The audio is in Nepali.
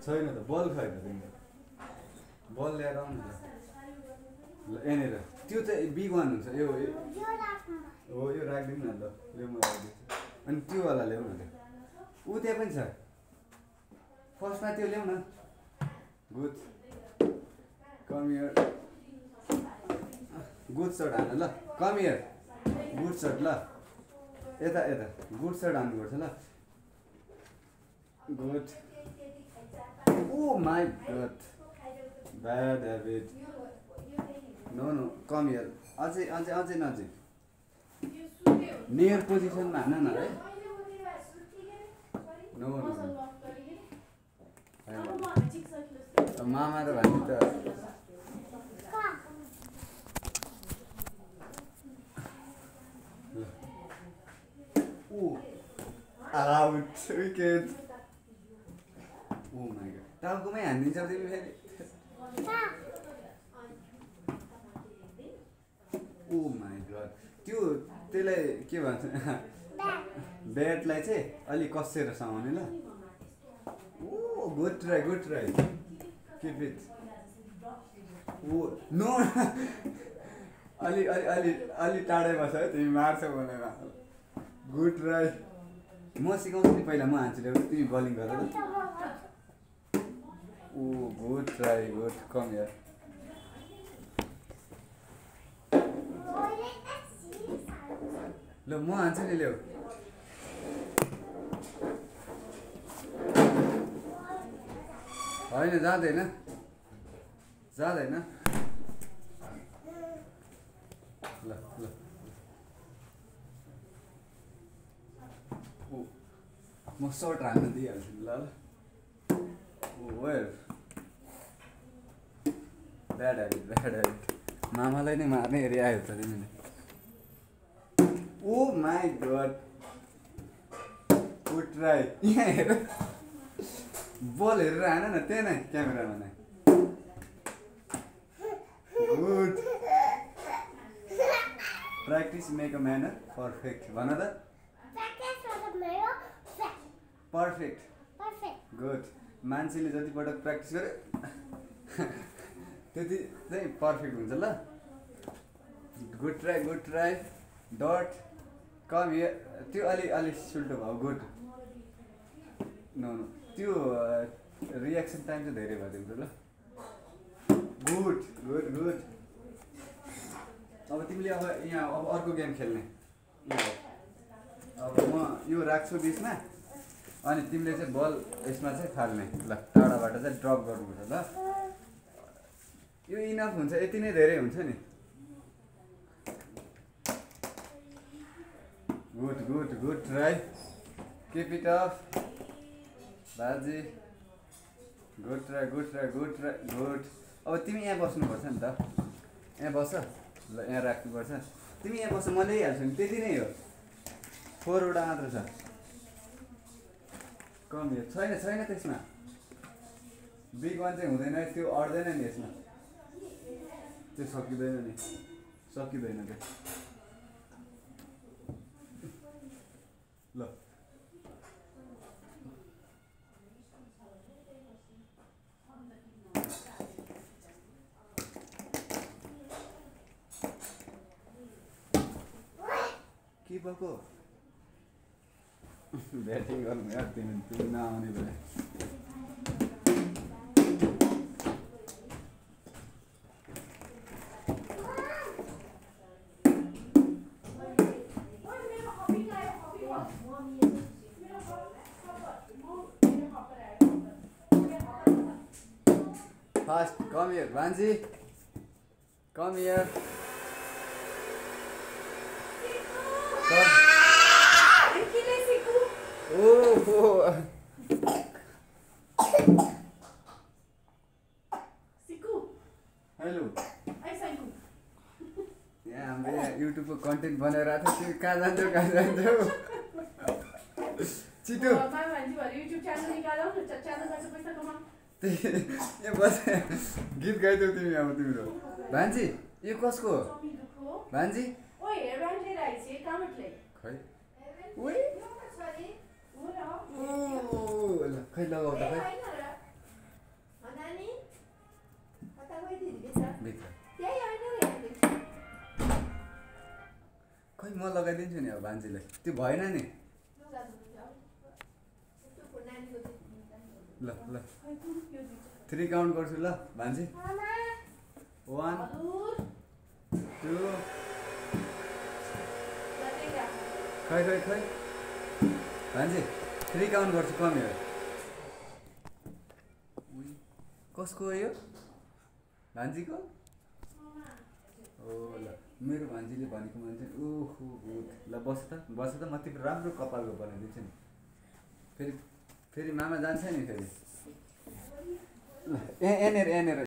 छैन त बल खै त तिम्रो बल ल्याएर आउनु त ल यहाँनिर त्यो चाहिँ बिग वान हुन्छ यो हो यो राखिदिउँ न ल यो म राखिदिन्छु अनि त्योवाला ल्याऊ न त्यो ऊ त्यहाँ पनि छ फर्स्टमा त्यो ल्याऊ न good come here good shirt हान ल कम हियर गुड सर्ट ल यता यता गुड सर्ट हान्नुपर्छ ल good oh my god bad habit no no come here अझै अझै अझै नजिक नियर पोजिसनमा हान न है नो मामा र भन्ने त out wicket oh my god टाउकोमै हानिदिन्छ तिमी फेरि ओ माई गड त्यो त्यसलाई के भन्छ ब्याटलाई चाहिँ अलिक कसेर समाउने ल oh good try keep it oh no अलि अलि अलि अलि टाढै बस है तिमी मार्छौ भनेर गुड ट्राई म सिकाउँछु नि पहिला म हान्छु ल्याउ तिमी बलिङ गर ल oh good try good come here ल म हान्छु नि ल्याउ होइन जाँदैन ल ल म सर्ट हान्न दिइहाल्छु नि ल वेयर ब्याड ह्याबिट मामालाई नै मार्ने हेरी आयो त तिमीले ओ माई गड गुड ट्राई यहाँ हेर बल हेरेर हान न त्यहाँ नै क्यामेरामा नै good practice make a man perfect भन त पर्फेक्ट गुड मान्छेले जतिपटक प्र्याक्टिस गरे त्यति चाहिँ पर्फेक्ट हुन्छ ल good try dot come here त्यो अलि सुल्टो भयो गुड नो त्यो रियाक्सन टाइम चाहिँ धेरै भयो तिम्रो ल गुड अब तिमीले अब यहाँ अब अर्को गेम खेल्ने अब म यो राख्छु बिचमा अनि तिमीले चाहिँ बल यसमा चाहिँ फाल्ने ल टाढाबाट चाहिँ ड्रप गर्नुपर्छ ल यो इनफ हुन्छ यति नै धेरै हुन्छ नि good try keep it up बाजी गुड ट्राई अब तिमी यहाँ बस्नुपर्छ नि त यहाँ बस ल यहाँ राख्नुपर्छ तिमी यहाँ बस म ल्याइहाल्छु नि त्यति नै हो 4 वटा मात्र छ कम हियर छैन त्यसमा बिग वान चाहिँ हुँदैन त्यो अट्दैन नि यसमा त्यो सकिँदैन त्यो ल के भएको ब्याटिङ गर्नु यार तिमी नआउने भए Fast, come here, Vanzi. Come here. Come. Oh. Siku. Hello. Hi, Siku. यहाँ हाम्रो YouTube को कन्टेन्ट बनाइरहेको थियो तिमी कहाँ जान्छौ छिटो YouTube च्यानल निकालौ न च्यानलबाट पैसा कमाऊ यहाँ बस गीत गाइदेऊ तिमी अब तिम्रो भान्जी यो कसको भान्जी ओइ हेयर ब्यान्ड लिएर आइछ कहाँबाट ल्याइ खै ओइ ओ ल खै लगाउ त खै म लगाइदिन्छु नि अब भान्जीलाई त्यो भएन नि ल ल 3 काउन्ट गर्छु ल भान्जी 1 2 खै खै खै भान्जी 3 काउन्ट गर्छु कमी हो कसको हो यो भान्जीको ओ ल मेरो भान्जीले भनेको मान्छे ओहो ल बस त म तिम्रो राम्रो कपालको बनाइदिन्छु नि फेरि फेरि मामा जान्छ नि फेरि ल यहाँनिर